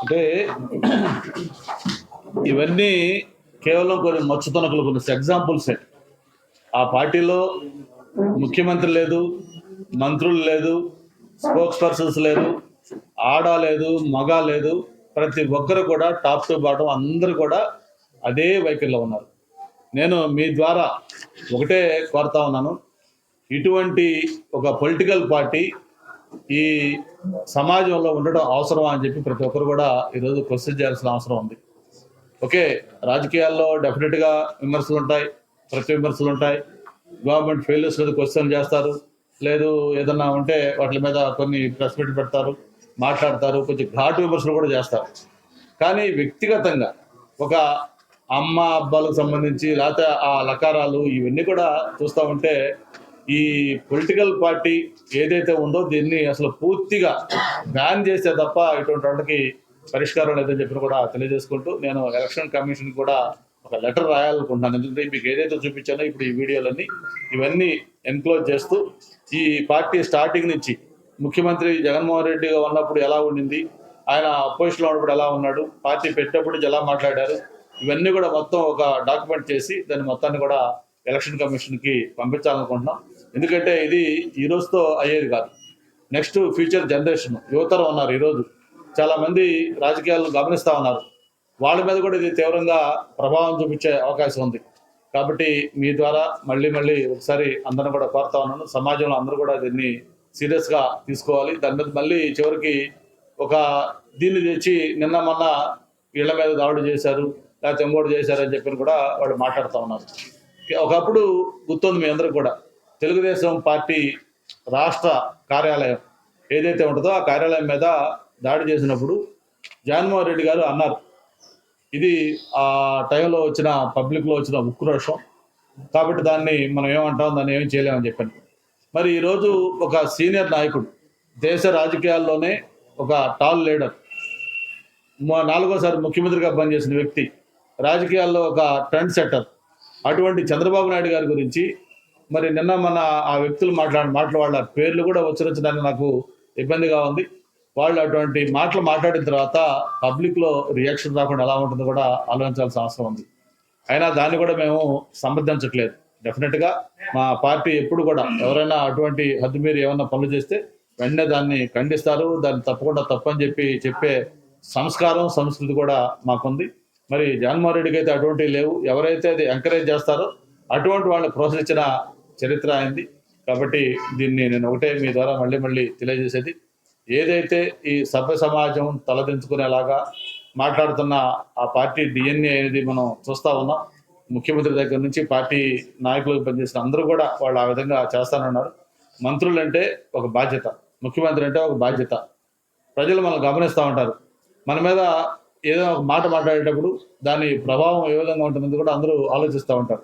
అంటే ఇవన్నీ కేవలం కొన్ని మచ్చుతనకులు, కొన్ని ఎగ్జాంపుల్సే. ఆ పార్టీలో ముఖ్యమంత్రి లేదు, మంత్రులు లేదు, స్పోక్స్ పర్సన్స్ లేరు, ఆడ లేదు, మగ లేదు. ప్రతి ఒక్కరు కూడా టాప్ టు బాటం అందరూ కూడా అదే వైఖరిలో ఉన్నారు. నేను మీ ద్వారా ఒకటే కోరుతా ఉన్నాను, ఇటువంటి ఒక పొలిటికల్ పార్టీ ఈ సమాజంలో ఉండడం అవసరమా అని చెప్పి ప్రతి ఒక్కరు కూడా ఈరోజు క్వశ్చన్ చేయాల్సిన అవసరం ఉంది. ఓకే, రాజకీయాల్లో డెఫినెట్గా విమర్శలు ఉంటాయి, ప్రతి విమర్శలు ఉంటాయి. గవర్నమెంట్ ఫెయిల్యూర్స్ మీద క్వశ్చన్ చేస్తారు, లేదు ఏదన్నా ఉంటే వాటి మీద కొన్ని ప్రెస్ మీట్ పెడతారు, మాట్లాడతారు, కొంచెం ఘాటు విమర్శలు కూడా చేస్తారు. కానీ వ్యక్తిగతంగా ఒక అమ్మ అబ్బాలకు సంబంధించి లేకపోతే ఆ లకారాలు ఇవన్నీ కూడా చూస్తూ ఉంటే ఈ పొలిటికల్ పార్టీ ఏదైతే ఉందో దీన్ని అసలు పూర్తిగా బ్యాన్ చేస్తే తప్ప ఇటువంటి వాళ్ళకి పరిష్కారం లేదని చెప్పి కూడా తెలియజేసుకుంటూ, నేను ఎలక్షన్ కమిషన్ కూడా ఒక లెటర్ రాయాలనుకుంటున్నాను. ఎందుకంటే మీకు ఏదైతే చూపించానో ఇప్పుడు ఈ వీడియోలన్నీ ఇవన్నీ ఎన్క్లోజ్ చేస్తూ, ఈ పార్టీ స్టార్టింగ్ నుంచి ముఖ్యమంత్రి జగన్మోహన్ రెడ్డిగా ఉన్నప్పుడు ఎలా ఉండింది, ఆయన అపోజిషన్లో ఉన్నప్పుడు ఎలా ఉన్నాడు, పార్టీ పెట్టినప్పుడు ఎలా మాట్లాడారు, ఇవన్నీ కూడా మొత్తం ఒక డాక్యుమెంట్ చేసి దాన్ని మొత్తాన్ని కూడా ఎలక్షన్ కమిషన్కి పంపించాలనుకుంటున్నాం. ఎందుకంటే ఇది ఈ రోజుతో అయ్యేది కాదు. నెక్స్ట్ ఫ్యూచర్ జనరేషన్ యువతరం ఉన్నారు, ఈరోజు చాలామంది రాజకీయాలను గమనిస్తూ ఉన్నారు, వాళ్ళ మీద కూడా ఇది తీవ్రంగా ప్రభావం చూపించే అవకాశం ఉంది. కాబట్టి మీ ద్వారా మళ్ళీ ఒకసారి అందరిని కూడా కోరుతా ఉన్నాను, సమాజంలో అందరూ కూడా దీన్ని సీరియస్గా తీసుకోవాలి. దాని మీద మళ్ళీ చివరికి ఒక దీన్ని తెచ్చి నిన్న మొన్న ఇళ్ల మీద దాడులు చేశారు, లేకపోతే ఇంకోటి చేశారు అని చెప్పి కూడా వాళ్ళు మాట్లాడుతూ ఉన్నారు. ఒకప్పుడు గుర్తుంది మీ అందరూ కూడా, తెలుగుదేశం పార్టీ రాష్ట్ర కార్యాలయం ఏదైతే ఉంటుందో ఆ కార్యాలయం మీద దాడి చేసినప్పుడు జగన్మోహన్ రెడ్డి గారు అన్నారు, ఇది ఆ టైంలో వచ్చిన పబ్లిక్లో వచ్చిన ఉక్రోషం, కాబట్టి దాన్ని మనం ఏమంటాం, దాన్ని ఏమి చేయలేమని చెప్పాను. మరి ఈరోజు ఒక సీనియర్ నాయకుడు, దేశ రాజకీయాల్లోనే ఒక టాల్ లీడర్, 4వ సారి ముఖ్యమంత్రిగా పనిచేసిన వ్యక్తి, రాజకీయాల్లో ఒక ట్రెండ్ సెట్టర్, అటువంటి చంద్రబాబు నాయుడు గారి గురించి మరి నిన్న మన ఆ వ్యక్తులు మాటలు వాళ్ళ పేర్లు కూడా ఉచ్చరించడానికి నాకు ఇబ్బందిగా ఉంది. వాళ్ళు అటువంటి మాటలు మాట్లాడిన తర్వాత పబ్లిక్లో రియాక్షన్ రాకుండా ఎలా ఉంటుందో కూడా ఆలోచించాల్సిన అవసరం ఉంది. అయినా దాన్ని కూడా మేము సమర్థించట్లేదు. డెఫినెట్గా మా పార్టీ ఎప్పుడు కూడా ఎవరైనా అటువంటి హద్దు మీరు ఏమన్నా పనులు చేస్తే వెంటనే దాన్ని ఖండిస్తారు, దాన్ని తప్పకుండా తప్పని చెప్పే సంస్కారం సంస్కృతి కూడా మాకుంది. మరి జగన్మోహన్ రెడ్డికి అయితే అటువంటివి లేవు. ఎవరైతే అది ఎంకరేజ్ చేస్తారో అటువంటి వాళ్ళని ప్రోత్సహించిన చరిత్ర అయింది. కాబట్టి దీన్ని నేను ఒకటే మీ ద్వారా మళ్ళీ తెలియజేసేది, ఏదైతే ఈ సభ్య సమాజం తలదించుకునేలాగా మాట్లాడుతున్న ఆ పార్టీ డిఎన్ఏ అనేది మనం చూస్తూ ఉన్నాం. ముఖ్యమంత్రి దగ్గర నుంచి పార్టీ నాయకులకు పనిచేసిన అందరూ కూడా వాళ్ళు ఆ విధంగా చేస్తానన్నారు. మంత్రులు అంటే ఒక బాధ్యత, ముఖ్యమంత్రి అంటే ఒక బాధ్యత. ప్రజలు మనం గమనిస్తూ ఉంటారు, మన మీద ఏదో ఒక మాట మాట్లాడేటప్పుడు దాని ప్రభావం ఏ విధంగా ఉంటుందని కూడా అందరూ ఆలోచిస్తూ ఉంటారు.